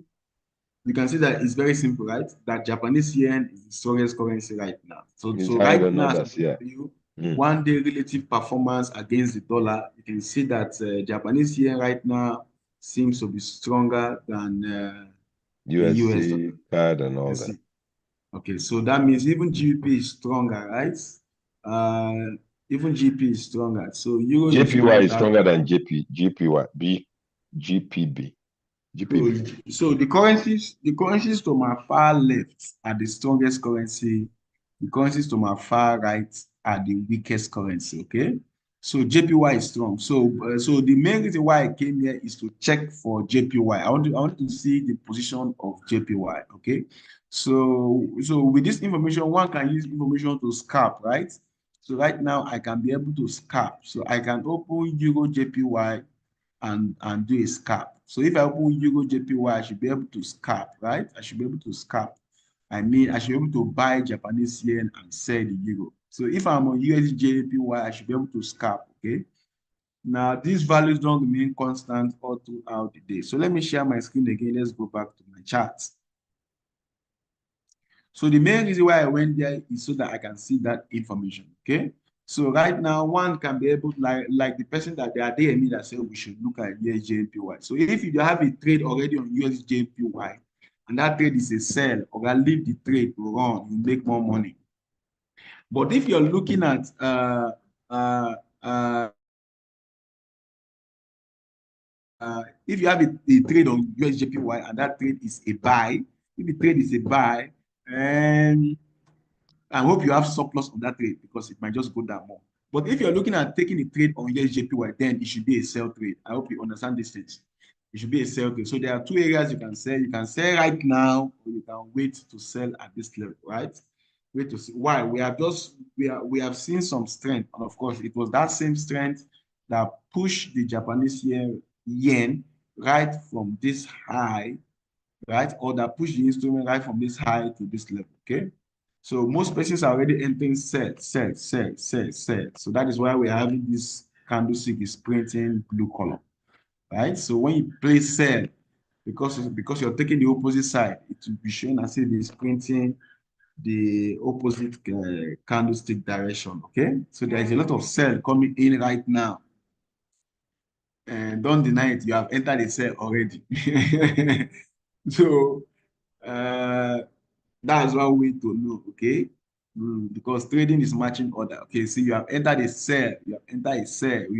You can see that it's very simple, right? That Japanese yen is the strongest currency right now. So It's right higher than now, others, yeah. one day relative performance against the dollar, you can see that Japanese yen right now seems to be stronger than the US dollar. CAD and all that. Okay, so that means even GBP is stronger, right? Even GP is stronger. So Euro JPY is stronger than GPB. So the currencies to my far left are the strongest currency. The currencies to my far right are the weakest currency, okay? So JPY is strong. So the main reason why I came here is to check for JPY. I want to see the position of JPY. Okay. So with this information, one can use information to scalp, right? So right now I can be able to scalp. So I can open Euro JPY and do a scalp. So if I open Euro JPY, I should be able to scalp, right? I should be able to scalp. I mean, I should be able to buy Japanese yen and sell the euro. So if I'm on USD JPY, I should be able to scalp, okay? Now, these values don't remain constant all throughout the day. So let me share my screen again. Let's go back to my charts. So the main reason why I went there is so that I can see that information, okay? So right now, one can be able to, like the person that they are there me that said we should look at USJPY. So if you have a trade already on USJPY, and that trade is a sell, or I leave the trade to run, you make more money. But if you're looking at if you have a trade on USJPY and that trade is a buy, if the trade is a buy, and I hope you have surplus on that trade because it might just go down more. But if you're looking at taking a trade on USJPY, then it should be a sell trade. I hope you understand these things. It should be a sell trade. So there are two areas you can sell. You can sell right now, or you can wait to sell at this level, right? Wait to see why we have seen some strength, and of course, it was that same strength that pushed the Japanese yen right from this high, right, or that pushed the instrument right from this high to this level. Okay. So most persons are already entering sell. So that is why we're having this candlestick is printing blue color, right? So when you play sell, because you're taking the opposite side, it will be shown as if it's printing the opposite candlestick direction, okay? So there is a lot of sell coming in right now. And don't deny it, you have entered the sell already. So that's one way to know, okay? Because trading is matching order. Okay, so you have entered a sell, you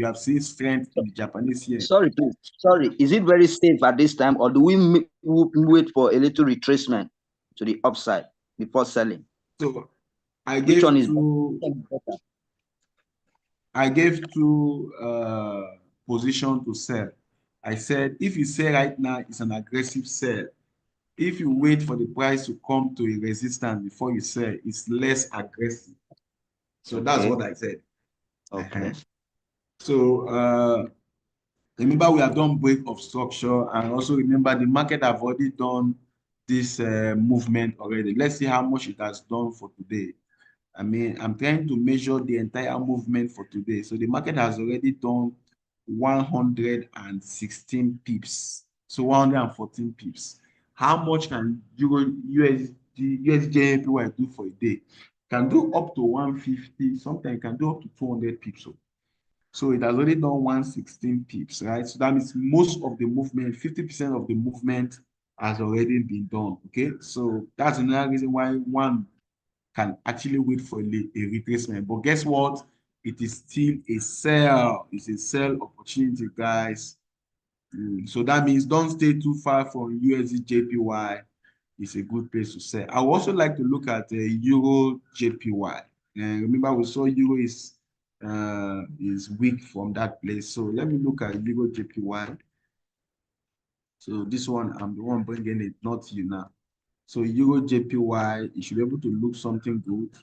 have seen strength in the Japanese yen. Sorry, please. Sorry. Is it very safe at this time, or do we wait for a little retracement to the upside before selling? So I gave two position to sell. I said if you sell right now, it's an aggressive sell. If you wait for the price to come to a resistance before you sell, it's less aggressive. So that's what I said. Okay. So remember, we have done break of structure, and also remember the market have already done this movement already. Let's see how much it has done for today. I mean, I'm trying to measure the entire movement for today. So the market has already done 116 pips. So 114 pips. How much can USJPY do for a day? Can do up to 150, sometimes can do up to 200 pips. So it has already done 116 pips, right? So that means most of the movement, 50% of the movement has already been done, okay? So that's another reason why one can actually wait for a retracement. But guess what? It is still a sell. It's a sell opportunity, guys. So that means don't stay too far from USD-JPY. It's a good place to sell. I would also like to look at Euro-JPY. And remember, we saw Euro is weak from that place. So let me look at Euro-JPY. So this one, I'm the one bringing it, not you now. So Euro-JPY, you should be able to look something good.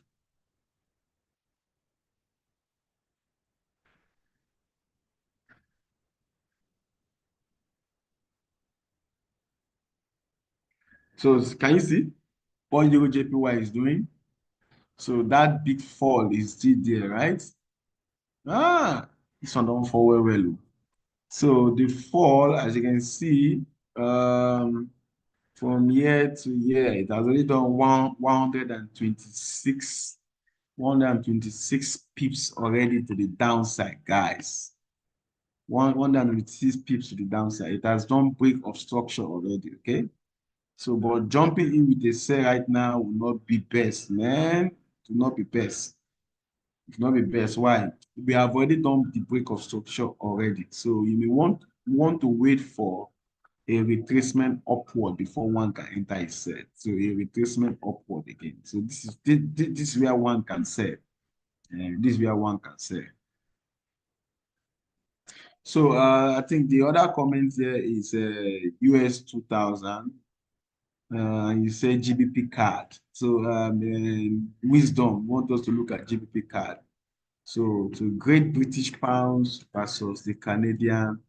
So can you see what Euro-JPY is doing? So that big fall is still there, right? This one don't fall well. So the fall, as you can see, from year to year, it has already done 126 pips already to the downside, guys. 126 pips to the downside. It has done break of structure already, okay? So, but jumping in with a sell right now will not be best, man. It will not be best. It will not be best. Why? We have already done the break of structure already. So you may want to wait for a retracement upward before one can enter a sell. So a retracement upward again. So this is where one can sell. And this is where one can sell. So I think the other comment here is US 2000. You say GBP card. So Wisdom want us to look at GBP card. So to Great British Pounds versus the Canadian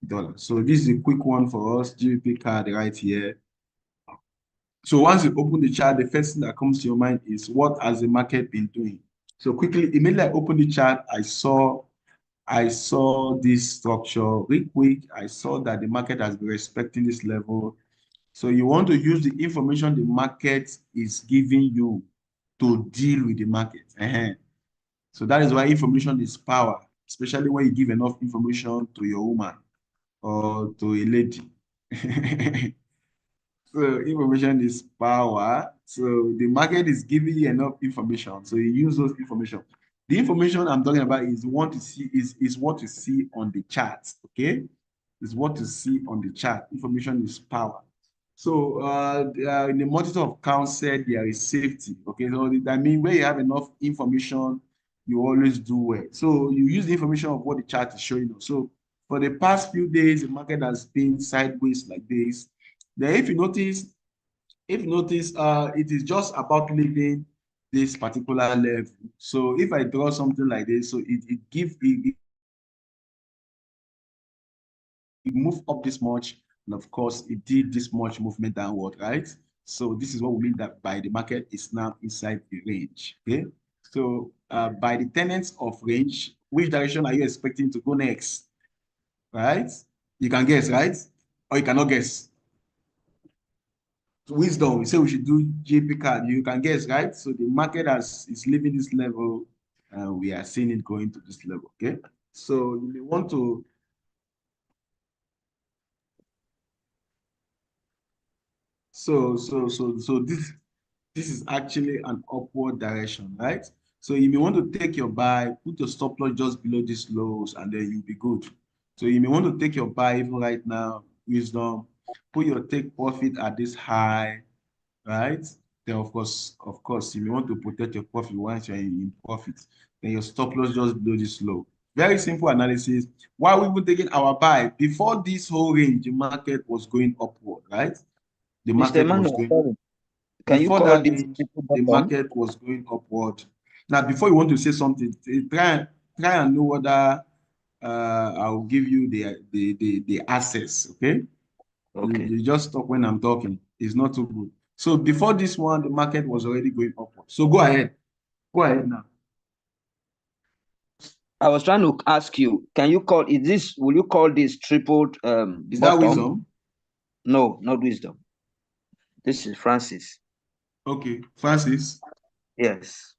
dollar. So this is a quick one for us, GBP card right here. So once you open the chart, the first thing that comes to your mind is what has the market been doing? So quickly, immediately I opened the chart, I saw this structure real quick. I saw that the market has been respecting this level. So you want to use the information the market is giving you to deal with the market. So that is why information is power, especially when you give enough information to your woman or to a lady. So information is power. So the market is giving you enough information. So you use those information. The information I'm talking about is what you see is what you see on the chart. Okay, is what you see on the chart. Information is power. So in the multitude of counsel, there is safety. Okay, so I mean, where you have enough information, you always do well. So you use the information of what the chart is showing you. So for the past few days, the market has been sideways like this. Then if you notice, it is just about leaving this particular level. So if I draw something like this, so it moved up this much, and of course it did this much movement downward, right? So this is what we mean that by the market is now inside the range. Okay, so by the tenets of range, which direction are you expecting to go next? Right? You can guess, right? Or you cannot guess. Wisdom, we say we should do GP card. You can guess, right? So the market is leaving this level, we are seeing it going to this level. Okay, so you may want to this is actually an upward direction, right? So you may want to take your buy, put your stop loss just below these lows, and then you'll be good. So you may want to take your buy even right now, Wisdom, put your take profit at this high, right? Then of course, you may want to protect your profit once you're in profit. Then your stop loss just below this low. Very simple analysis. Why we were taking our buy before this whole range, the market was going upward, right? The market was going. Can you call this the market was going upward. Now, before you want to say something, try and know whether I will give you the access. Okay. Okay. You just stop when I'm talking. It's not too good. So before this one, the market was already going upward. So go ahead. Go ahead now. I was trying to ask you, will you call this tripled is that Wisdom? No, not Wisdom. This is Francis. Okay, Francis. Yes.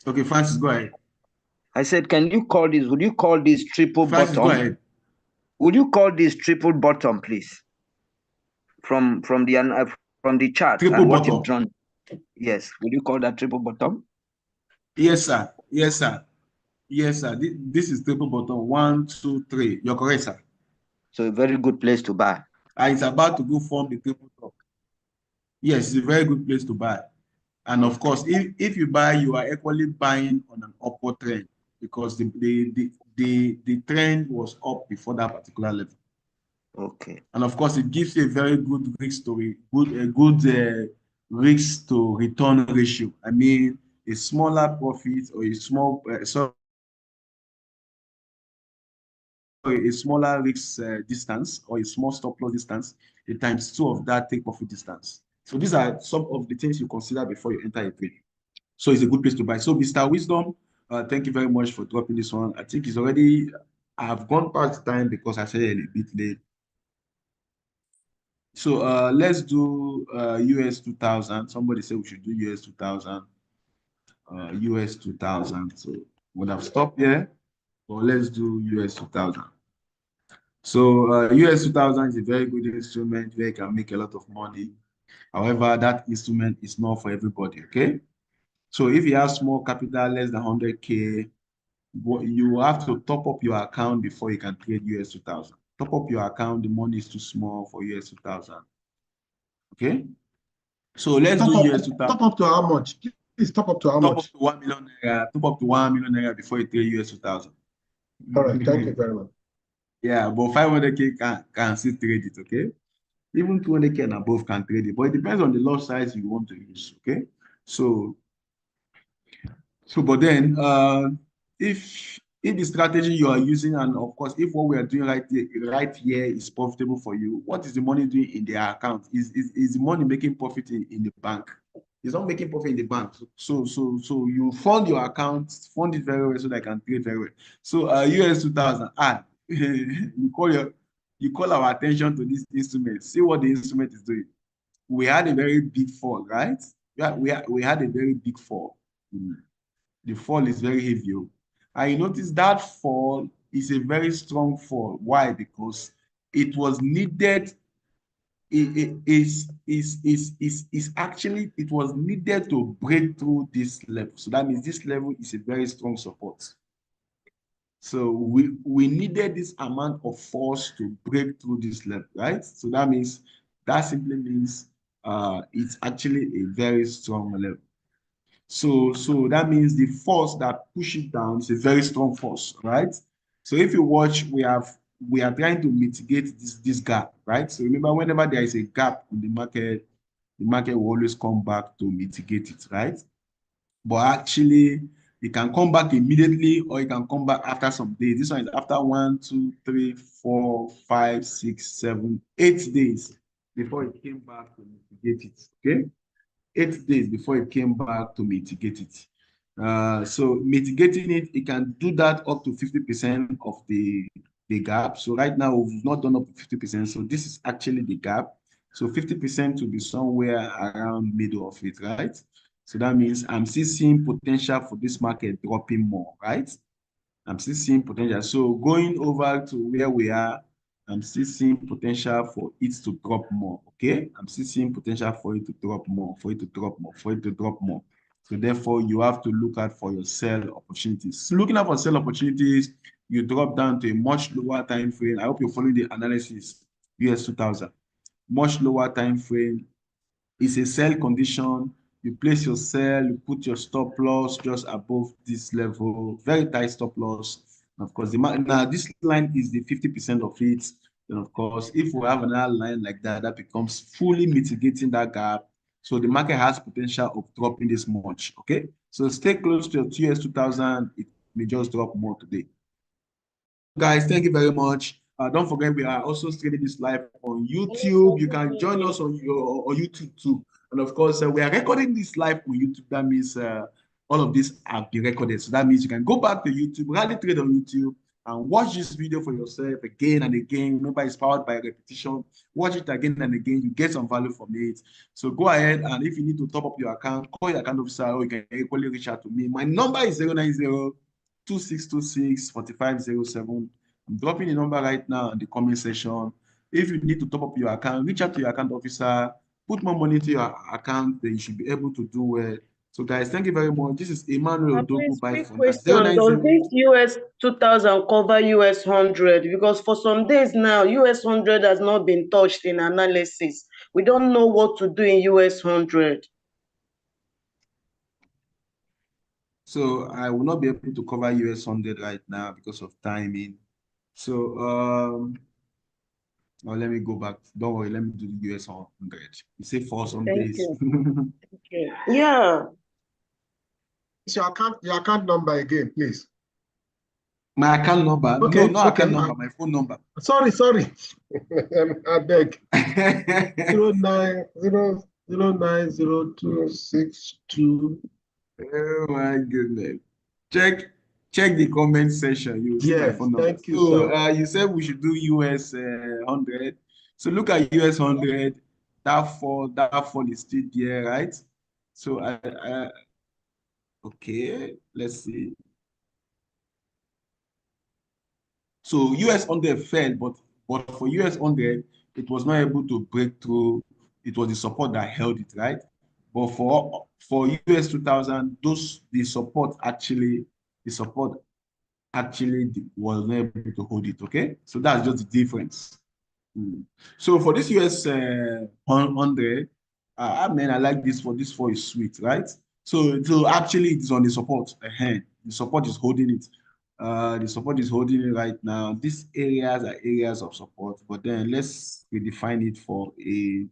Okay, Francis, go ahead. I said, would you call this triple Francis, bottom? Go ahead. Would you call this triple bottom, please? From the chart triple and bottom. What you've drawn. Yes. Would you call that triple bottom? Yes, sir. Yes, sir. Yes, sir. This is triple bottom. 1, 2, 3. You're correct, sir. So a very good place to buy. It's about to go form the triple top. Yes, it's a very good place to buy. And of course, if you buy, you are equally buying on an upward trend because the trend was up before that particular level. Okay. And of course, it gives you a very good risk to return ratio. I mean, a smaller profit or a smaller risk distance or a small stop loss distance, a times 2 of that take profit distance. So these are some of the things you consider before you enter a trade. So it's a good place to buy. So Mr. Wisdom, thank you very much for dropping this one. I think it's already, I've gone past time because I said a little bit late. So let's do US 2000. Somebody said we should do US 2000. US 2000. So would have stopped here, but let's do US 2000. So US 2000 is a very good instrument where you can make a lot of money. However, that instrument is not for everybody, okay? So if you have small capital, less than 100K, you have to top up your account before you can trade US 2000. Top up your account, the money is too small for US 2000. Okay? So let's do US 2000. Top up to how much? Please top up to how much? Top up to 1 million naira before you trade US 2000. All right, thank you very much. Yeah, but 500K can still trade it, okay? Even 200K and above can trade it, but it depends on the lot size you want to use, okay? So but then if the strategy you are using, and of course, if what we are doing right here is profitable for you, what is the money doing in their account? Is the money making profit in the bank? It's not making profit in the bank. So you fund your account, fund it very well so that I can trade very well. So US 2000, you call our attention to this instrument. See what the instrument is doing. We had a very big fall, right? Yeah, we had a very big fall. The fall is very heavy. And you notice that fall is a very strong fall. Why? Because it was needed. It was needed to break through this level. So that means this level is a very strong support. So we needed this amount of force to break through this level, right? So that simply means it's actually a very strong level. So that means the force that pushes it down is a very strong force, right? So if you watch, we are trying to mitigate this gap, right? So remember, whenever there is a gap in the market will always come back to mitigate it, right? But actually, it can come back immediately or it can come back after some days. This one is after 1, 2, 3, 4, 5, 6, 7, 8 days before it came back to mitigate it, okay? 8 days before it came back to mitigate it. So mitigating it can do that up to 50% of the gap. So right now we've not done up to 50%. So this is actually the gap. So 50% will be somewhere around middle of it, right? So that means I'm still seeing potential for this market dropping more, right? I'm still seeing potential. So going over to where we are, I'm still seeing potential for it to drop more, okay? I'm still seeing potential for it to drop more, for it to drop more, for it to drop more. So therefore, you have to look out for your sell opportunities. So looking out for sell opportunities, you drop down to a much lower time frame. I hope you're following the analysis, US 2000. Much lower time frame. It's a sell condition. You place your sell, you put your stop loss just above this level, very tight stop loss. And of course, now this line is the 50% of it. Then of course, if we have another line like that, that becomes fully mitigating that gap. So the market has potential of dropping this much. Okay, so stay close to your TS 2000. It may just drop more today. Guys, thank you very much. Don't forget, we are also streaming this live on YouTube. You can join us on YouTube too. And of course, we are recording this live on YouTube. That means all of this have been recorded. So that means you can go back to YouTube, Rally Trade on YouTube, and watch this video for yourself again and again. Remember, it's powered by repetition. Watch it again and again. You get some value from it. So go ahead, and if you need to top up your account, call your account officer, or you can equally reach out to me. My number is 090-2626-4507. I'm dropping the number right now in the comment section. If you need to top up your account, reach out to your account officer, put more money into your account, then you should be able to do well. So guys, thank you very much. This is Emmanuel Odogu by question. Does this US 2000 cover US 100? Because for some days now, US 100 has not been touched in analysis. We don't know what to do in US 100. So I will not be able to cover US 100 right now because of timing. So now let me go back. Don't worry, let me do the US 100. You say for some days. Okay. Yeah. It's your account number again, please. My account number? Okay, No, not account number, my phone number. Sorry. I beg. 0900262. Oh my goodness. Check the comment section. You see my phone number. Thank you, so sir. you said we should do US 100. So look at US 100. That fall is still there, right? So okay, let's see. So US 100 fell, but for US 100, it was not able to break through. It was the support that held it, right? But for US 2000, the support actually was not able to hold it, okay? So that's just the difference. So for this US 100, I mean, I like this for is sweet, right? So actually it's on the support. The support is holding it. The support is holding it right now. These areas are areas of support, but then let's redefine it for a,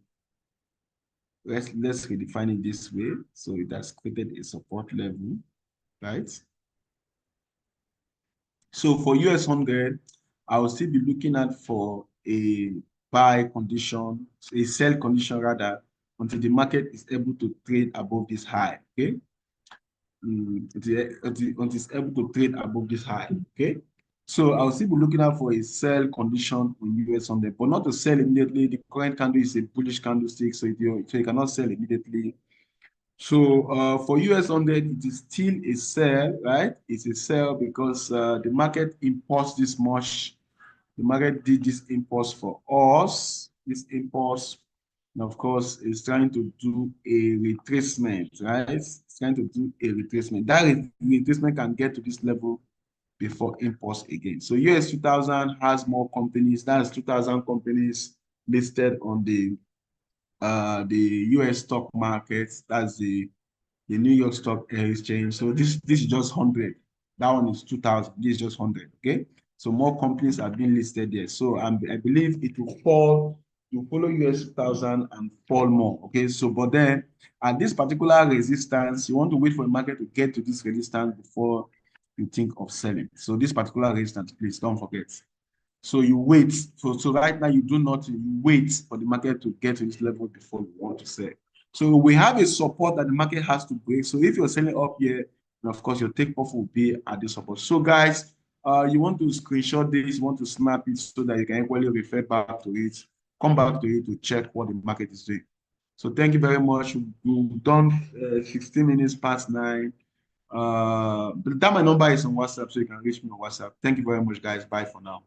let's redefine it this way. So it has created a support level, right? So for US 100, I will still be looking at for a buy condition, a sell condition rather, until the market is able to trade above this high, okay? Until it's able to trade above this high, okay? So I'll still be looking out for a sell condition on US 100, but not to sell immediately. The current candle is a bullish candlestick, so you cannot sell immediately. So for US 100, it is still a sell, right? It's a sell because the market imports this much. The market did this impulse for us. This impulse, and of course, is trying to do a retracement, right? It's trying to do a retracement. That retracement can get to this level before impulse again. So US 2000 has more companies. That's 2,000 companies listed on the US stock market. That's the New York Stock Exchange. So this is just 100. That one is 2,000. This is just 100. Okay. So more companies are being listed there. So I believe it will fall. You follow US 2000 and fall more. Okay. So but then at this particular resistance, you want to wait for the market to get to this resistance before you think of selling. So this particular resistance, please don't forget. So you wait. So right now you do not, you wait for the market to get to this level before you want to sell. So we have a support that the market has to break. So if you're selling up here, of course your take off will be at the support. So guys, you want to screenshot this, you want to snap it so that you can equally refer back to it, come back to it to check what the market is doing. So thank you very much. We've done 16 minutes past 9. That my number is on WhatsApp, so you can reach me on WhatsApp. Thank you very much, guys. Bye for now.